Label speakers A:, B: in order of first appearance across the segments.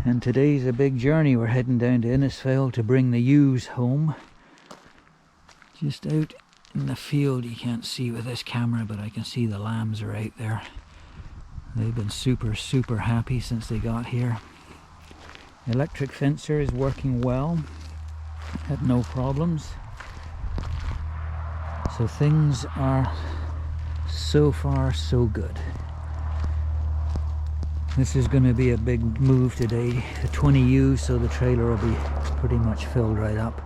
A: And today's a big journey. We're heading down to Innisfail to bring the ewes home. Just out in the field, you can't see with this camera, but I can see the lambs are out there. They've been super happy since they got here. The electric fencer is working well. Had no problems. So things are so far so good. This is going to be a big move today. The 20 ewes, so the trailer will be pretty much filled right up.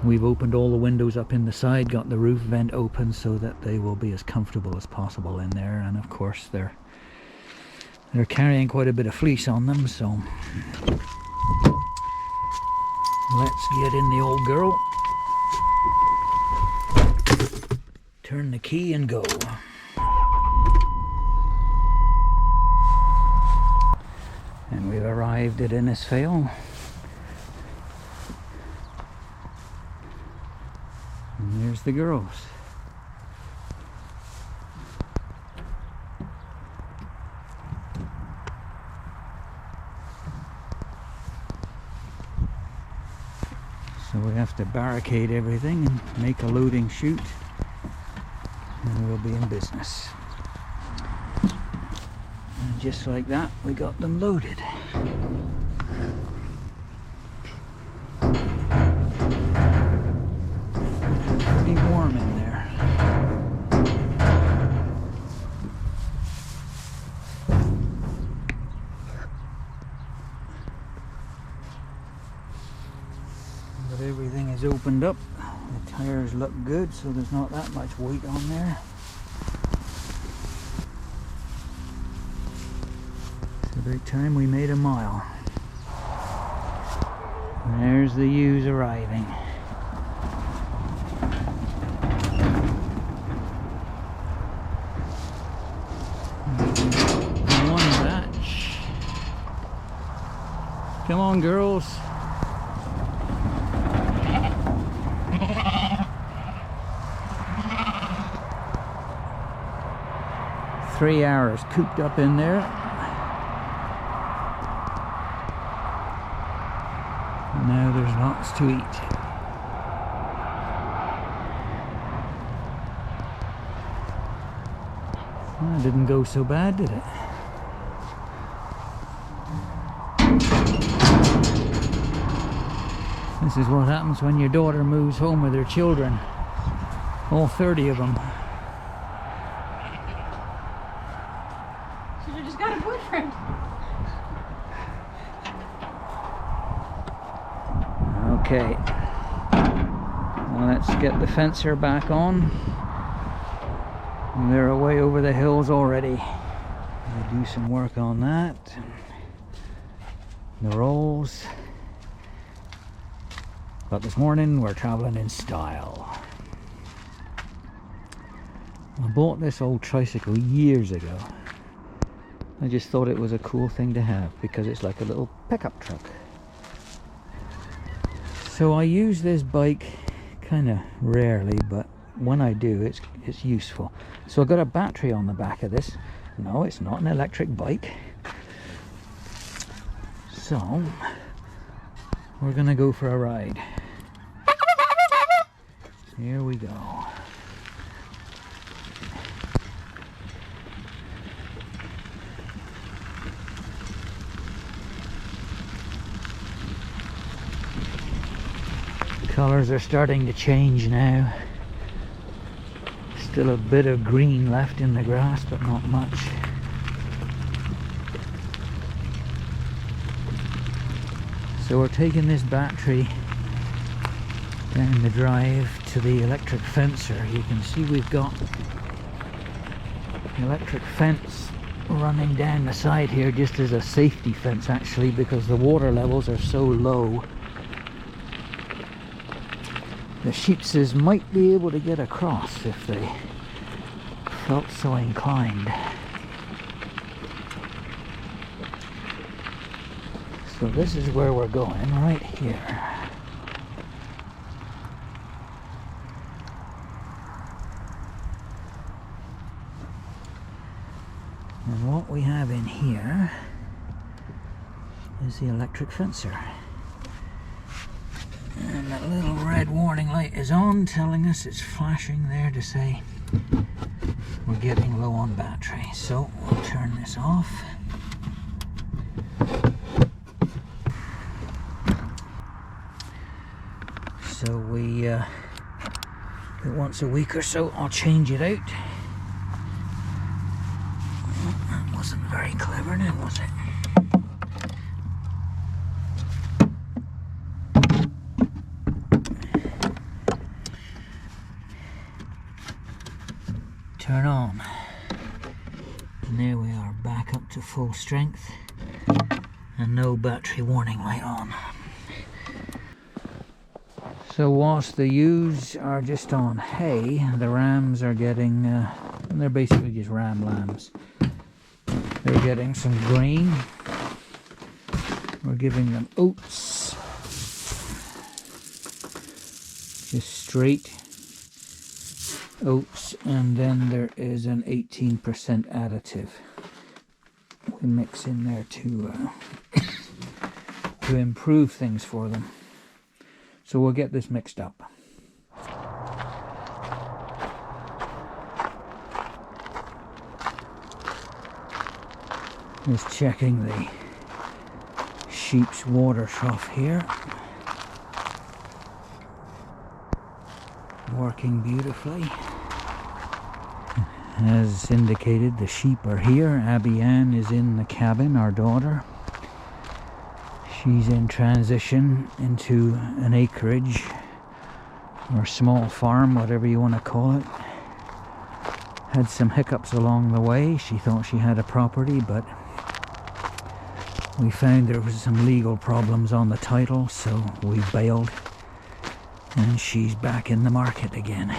A: We've opened all the windows up in the side, got the roof vent open so that they will be as comfortable as possible in there. And of course they're carrying quite a bit of fleece on them, so let's get in the old girl. Turn the key and go. And we've arrived at Innisfail. And there's the girls. So we have to barricade everything and make a loading chute, and we'll be in business. And just like that, we got them loaded. Pretty warm in there. But everything is opened up. The tires look good, so there's not that much weight on there. It's about time we made a mile. And there's the ewes arriving. One batch. Come on, girls. Three hours cooped up in there. Now there's lots to eat. Well, it didn't go so bad, did it? This is what happens when your daughter moves home with her children. All 30 of them.
B: Should've just got a boyfriend.
A: Okay, well, let's get the fencer back on. They're away over the hills already. I'll do some work on that. The rolls. But this morning we're traveling in style. I bought this old tricycle years ago. I just thought it was a cool thing to have because it's like a little pickup truck. So I use this bike kind of rarely, but when I do, it's useful. So I've got a battery on the back of this. No, it's not an electric bike. So we're gonna go for a ride. Here we go. Colors are starting to change now. Still a bit of green left in the grass, but not much. So we're taking this battery down the drive to the electric fencer. You can see we've got the electric fence running down the side here, just as a safety fence actually, because the water levels are so low. The sheepses might be able to get across if they felt so inclined. So this is where we're going, right here. And what we have in here is the electric fencer. And that little red warning light is on, telling us it's flashing there to say we're getting low on battery. So we'll turn this off. So once a week or so I'll change it out. Well, that wasn't very clever then, was it? Turn on. And there we are, back up to full strength and no battery warning light on. So whilst the ewes are just on hay, the rams are getting, and they're basically just ram lambs. They're getting some grain. We're giving them oats, just straight oats, and then there is an 18% additive we mix in there to improve things for them. So we'll get this mixed up. Just checking the sheep's water trough here. Working beautifully. As indicated, the sheep are here. Abby Ann is in the cabin, our daughter. She's in transition into an acreage or small farm, whatever you want to call it. Had some hiccups along the way. She thought she had a property, but we found there was some legal problems on the title, so we bailed and she's back in the market again.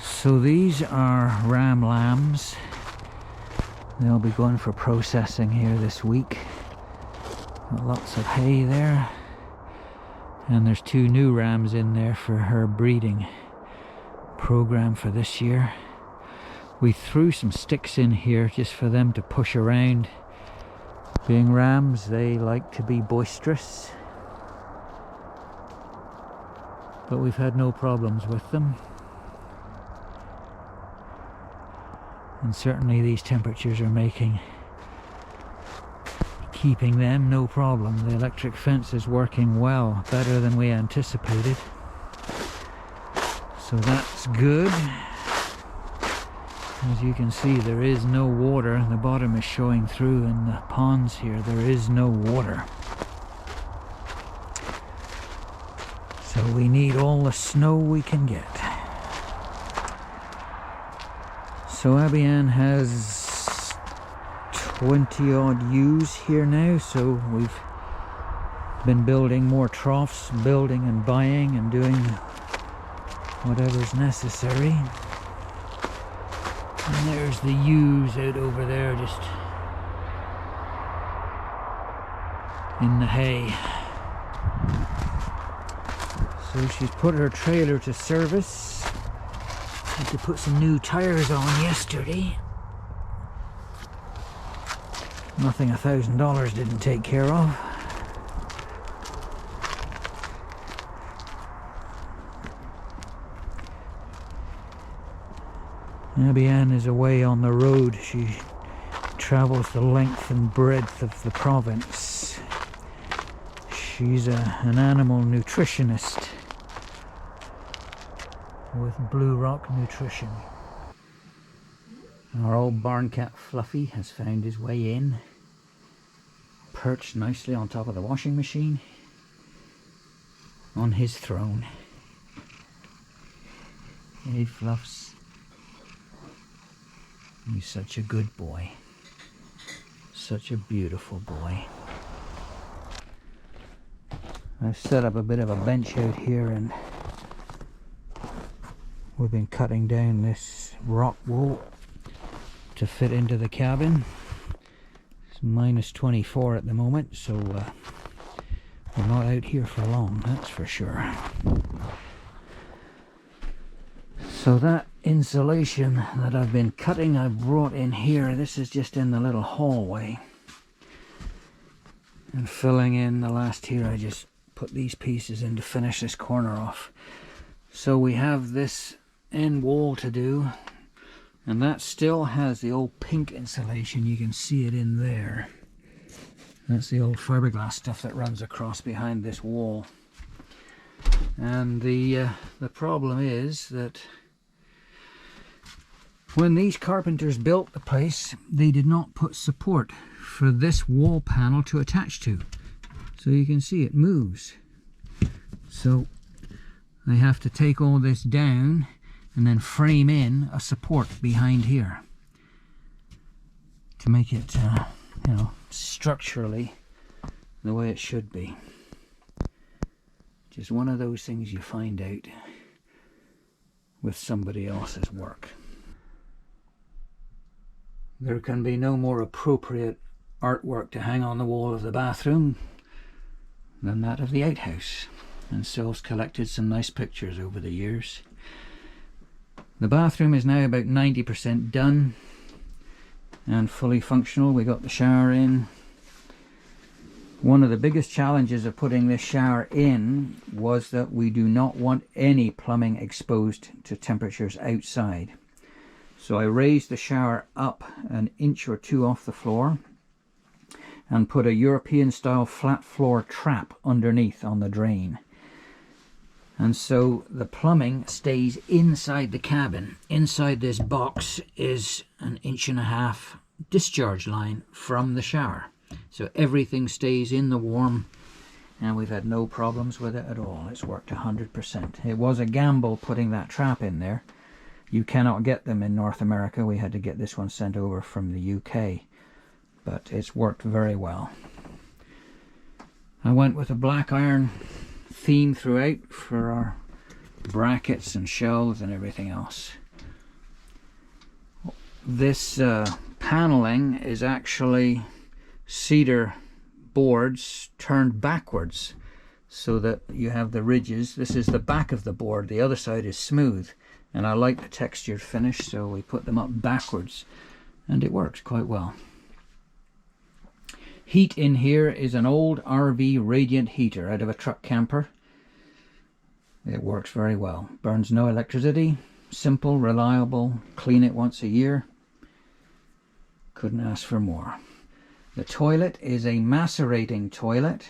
A: So these are ram lambs. They'll be going for processing here this week. Lots of hay there, and there's 2 new rams in there for her breeding program for this year. We threw some sticks in here just for them to push around. Being rams, they like to be boisterous, but we've had no problems with them. And certainly these temperatures are keeping them no problem. The electric fence is working well, better than we anticipated. So that's good. As you can see, there is no water. The bottom is showing through in the ponds here. There is no water. So we need all the snow we can get. So Abby Ann has 20 odd ewes here now, so we've been building more troughs, building and buying and doing whatever's necessary. And there's the ewes out over there just in the hay. So she's put her trailer to service. Had to put some new tires on yesterday. Nothing $1,000 didn't take care of. Abby Ann is away on the road. She travels the length and breadth of the province. She's an animal nutritionist with Blue Rock Nutrition. Our old barn cat Fluffy has found his way in, perched nicely on top of the washing machine on his throne. Hey Fluffs, he's such a good boy, such a beautiful boy. I've set up a bit of a bench out here, and we've been cutting down this rock wool to fit into the cabin. It's minus 24 at the moment, so we're not out here for long, that's for sure. So that insulation that I've been cutting, I've brought in here. This is just in the little hallway. and filling in the last here. I just put these pieces in to finish this corner off. So we have this end wall to do, and that still has the old pink insulation. You can see it in there. That's the old fiberglass stuff that runs across behind this wall. And the problem is that when these carpenters built the place, they did not put support for this wall panel to attach to. So you can see it moves. So I have to take all this down and then frame in a support behind here to make it, you know, structurally the way it should be. Just one of those things you find out with somebody else's work. There can be no more appropriate artwork to hang on the wall of the bathroom than that of the outhouse, and Syl's collected some nice pictures over the years. The bathroom is now about 90% done and fully functional. We got the shower in. One of the biggest challenges of putting this shower in was that we do not want any plumbing exposed to temperatures outside. So I raised the shower up an inch or two off the floor and put a European style flat floor trap underneath on the drain. And so the plumbing stays inside the cabin. Inside this box is an 1.5 inch discharge line from the shower. So everything stays in the warm, and we've had no problems with it at all. It's worked 100%. It was a gamble putting that trap in there. You cannot get them in North America. We had to get this one sent over from the UK, but it's worked very well. I went with a black iron theme throughout for our brackets and shelves and everything else. This paneling is actually cedar boards turned backwards so that you have the ridges. This is the back of the board, the other side is smooth, and I like the textured finish, so we put them up backwards and it works quite well. Heat in here is an old RV radiant heater out of a truck camper. It works very well. Burns no electricity. Simple, reliable. Clean it once a year. Couldn't ask for more. The toilet is a macerating toilet.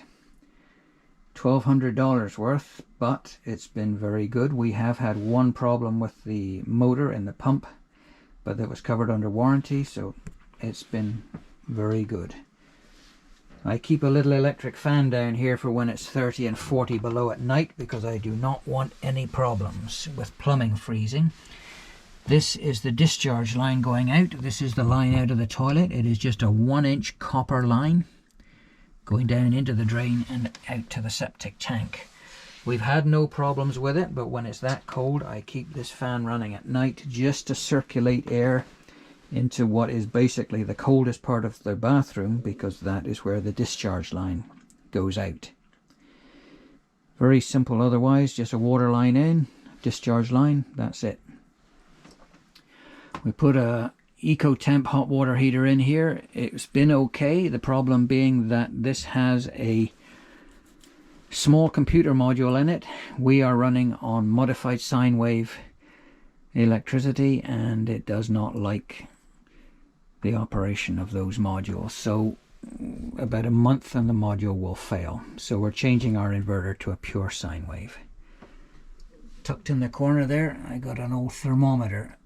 A: $1,200 worth, but it's been very good. We have had one problem with the motor in the pump, but that was covered under warranty, so it's been very good. I keep a little electric fan down here for when it's 30 and 40 below at night, because I do not want any problems with plumbing freezing. This is the discharge line going out. This is the line out of the toilet. It is just a 1-inch copper line going down into the drain and out to the septic tank. We've had no problems with it, but when it's that cold, I keep this fan running at night just to circulate air into what is basically the coldest part of the bathroom, because that is where the discharge line goes out. Very simple otherwise, just a water line in, discharge line, that's it. We put a EcoTemp hot water heater in here. It's been okay, the problem being that this has a small computer module in it. We are running on modified sine wave electricity, and it does not like the operation of those modules. So about a month and the module will fail. So we're changing our inverter to a pure sine wave. Tucked in the corner there, I got an old thermometer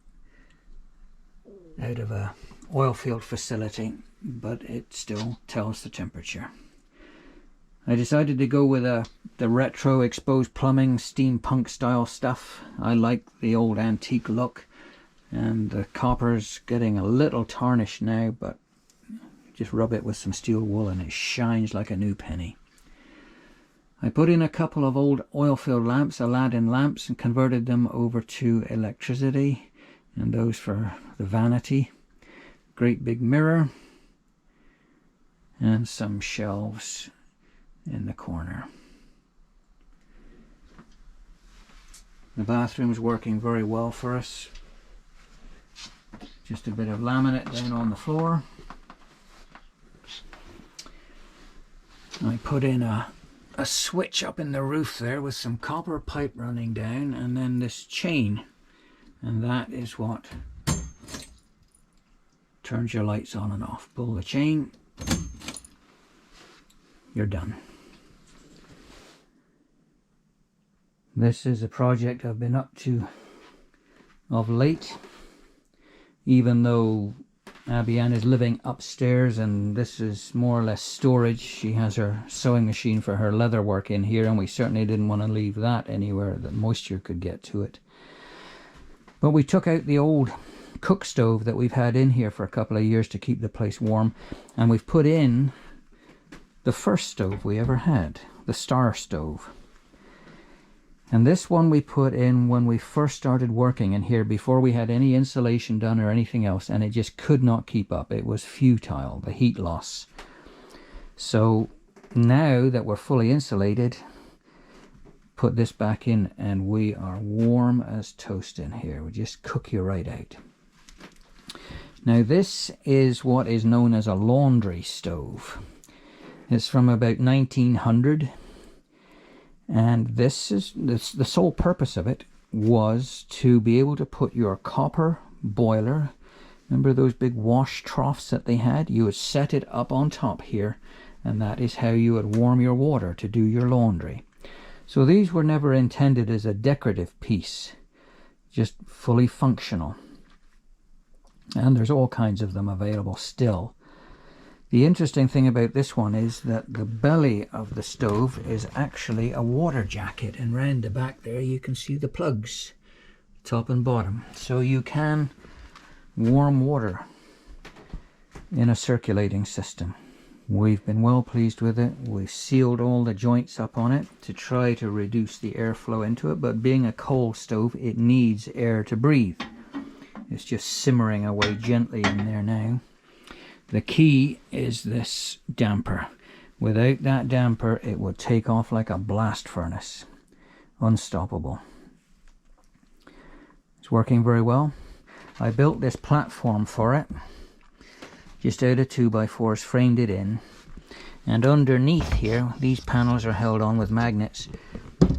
A: out of a oil field facility, but it still tells the temperature. I decided to go with the retro exposed plumbing steampunk style stuff. I like the old antique look, and the copper's getting a little tarnished now, but just rub it with some steel wool and it shines like a new penny. I put in a couple of old oil filled lamps, Aladdin lamps, and converted them over to electricity, and those for the vanity. Great big mirror and some shelves in the corner. The bathroom's working very well for us. Just a bit of laminate down on the floor. I put in a switch up in the roof there with some copper pipe running down, and then this chain, and that is what turns your lights on and off. Pull the chain, you're done. This is a project I've been up to of late, even though Abby Ann is living upstairs and this is more or less storage. She has her sewing machine for her leather work in here, and we certainly didn't want to leave that anywhere that moisture could get to it. But we took out the old cook stove that we've had in here for a couple of years to keep the place warm, and we've put in the first stove we ever had, the Star stove. And this one we put in when we first started working in here, before we had any insulation done or anything else, and it just could not keep up. It was futile, the heat loss. So now that we're fully insulated, put this back in and we are warm as toast in here. We just cook you right out. Now this is what is known as a laundry stove. It's from about 1900. And this is the sole purpose of it was to be able to put your copper boiler, remember those big wash troughs that they had? You would set it up on top here, and that is how you would warm your water to do your laundry. So these were never intended as a decorative piece, just fully functional. And there's all kinds of them available still. The interesting thing about this one is that the belly of the stove is actually a water jacket, and round the back there you can see the plugs, top and bottom. So you can warm water in a circulating system. We've been well pleased with it. We've sealed all the joints up on it to try to reduce the airflow into it, but being a coal stove, it needs air to breathe. It's just simmering away gently in there now. The key is this damper. Without that damper, it would take off like a blast furnace. Unstoppable. It's working very well. I built this platform for it, just out of 2x4s, framed it in, and underneath here, these panels are held on with magnets.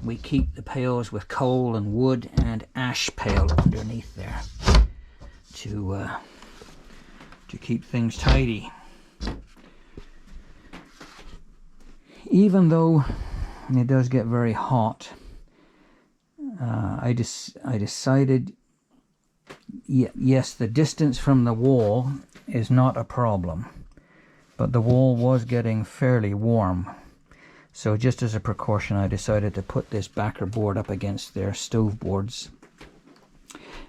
A: We keep the pails with coal and wood and ash pail underneath there to keep things tidy. Even though it does get very hot, I decided, yes, the distance from the wall is not a problem, but the wall was getting fairly warm. So just as a precaution, I decided to put this backer board up against their stove boards.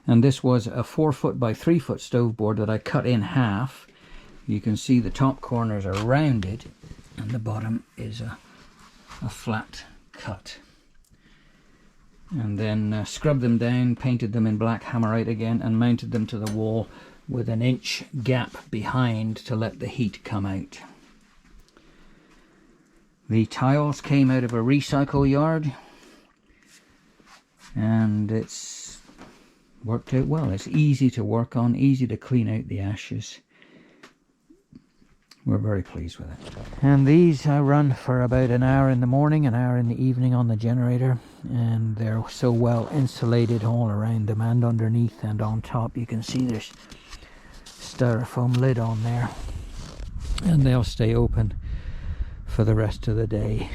A: And this was a 4-foot by 3-foot stove board that I cut in half. You can see the top corners are rounded and the bottom is a flat cut. And then scrubbed them down, painted them in black hammerite again, and mounted them to the wall with an inch gap behind to let the heat come out. The tiles came out of a recycle yard, and it's worked out well. It's easy to work on, easy to clean out the ashes. We're very pleased with it. And these I run for about an hour in the morning, an hour in the evening on the generator, and they're so well insulated all around them and underneath and on top. You can see there's styrofoam lid on there, and they'll stay open for the rest of the day.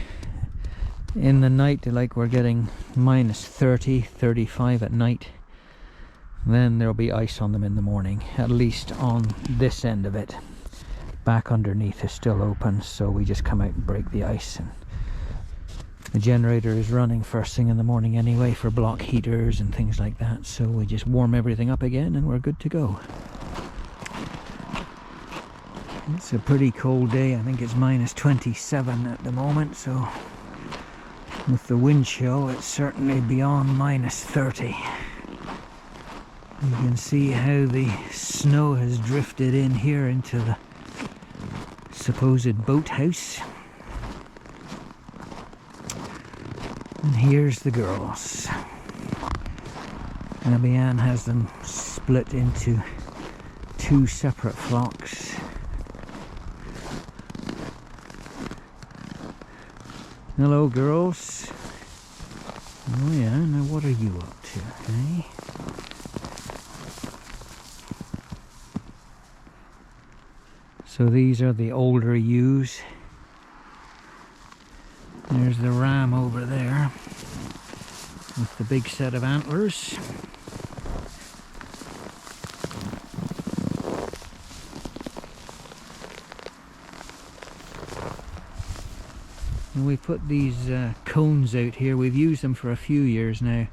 A: In the night, like we're getting minus 30, 35 at night, then there'll be ice on them in the morning, at least on this end of it. Back underneath is still open, so we just come out and break the ice. And the generator is running first thing in the morning anyway for block heaters and things like that, so we just warm everything up again and we're good to go. It's a pretty cold day. I think it's minus 27 at the moment, so with the wind chill it's certainly beyond minus 30. You can see how the snow has drifted in here into the supposed boathouse. And here's the girls. Abby Ann has them split into 2 separate flocks. Hello, girls. Oh yeah, now what are you up to, eh? So these are the older ewes. There's the ram over there with the big set of antlers. And we put these cones out here. We've used them for a few years now.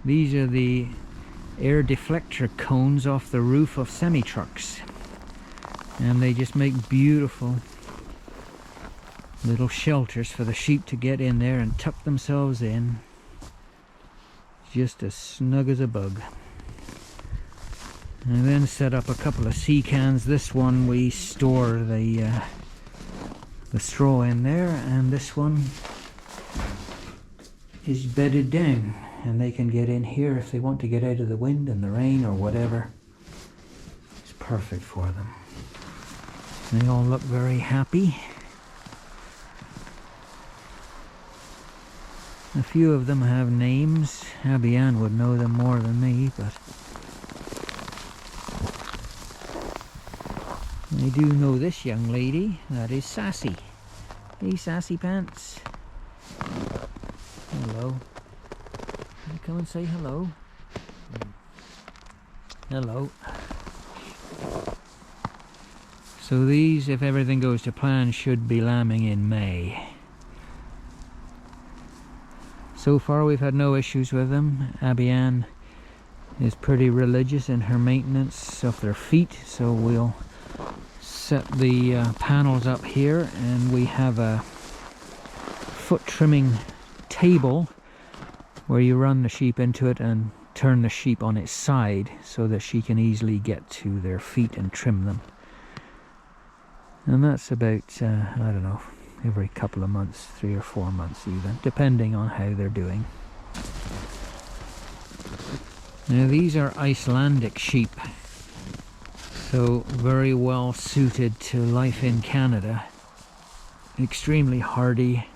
A: These are the air deflector cones off the roof of semi-trucks. And they just make beautiful little shelters for the sheep to get in there and tuck themselves in. Just as snug as a bug. And then set up a couple of sea cans. This one we store the straw in there, and this one is bedded down, and they can get in here if they want to get out of the wind and the rain or whatever. It's perfect for them. They all look very happy. A few of them have names. Abby Ann would know them more than me, but I do know this young lady. That is Sassy. Hey, Sassy Pants. Hello. Can you come and say hello? Hello. So these, if everything goes to plan, should be lambing in May. So far we've had no issues with them. Abby Ann is pretty religious in her maintenance of their feet, so we'll set the panels up here, and we have a foot trimming table where you run the sheep into it and turn the sheep on its side so that she can easily get to their feet and trim them. And that's about, I don't know, every couple of months, 3 or 4 months even, depending on how they're doing. Now these are Icelandic sheep, so very well suited to life in Canada. Extremely hardy,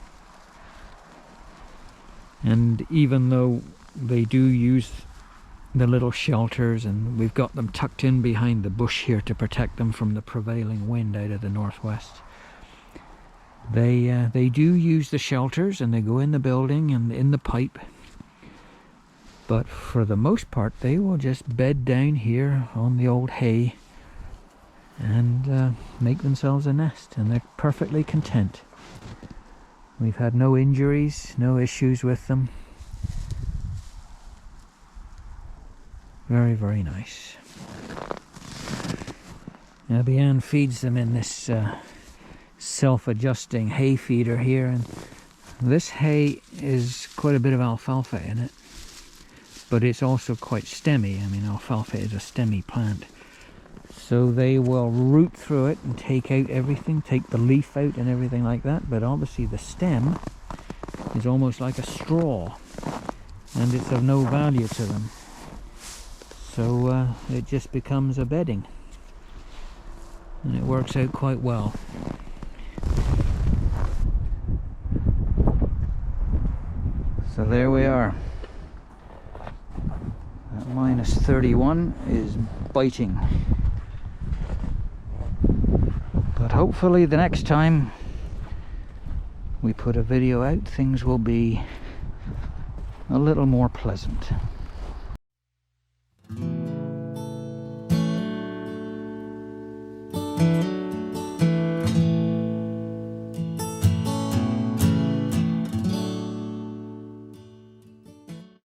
A: and even though they do use the little shelters, and we've got them tucked in behind the bush here to protect them from the prevailing wind out of the northwest, they do use the shelters, and they go in the building and in the pipe, but for the most part they will just bed down here on the old hay and make themselves a nest, and they're perfectly content. We've had no injuries, no issues with them. Very, very nice. Abby Ann feeds them in this self-adjusting hay feeder here, and this hay is quite a bit of alfalfa in it, but it's also quite stemmy. I mean, alfalfa is a stemmy plant, so they will root through it and take out everything, take the leaf out and everything like that, but obviously the stem is almost like a straw, and it's of no value to them. So it just becomes a bedding, and it works out quite well. So there we are. That minus 31 is biting. But hopefully the next time we put a video out, things will be a little more pleasant.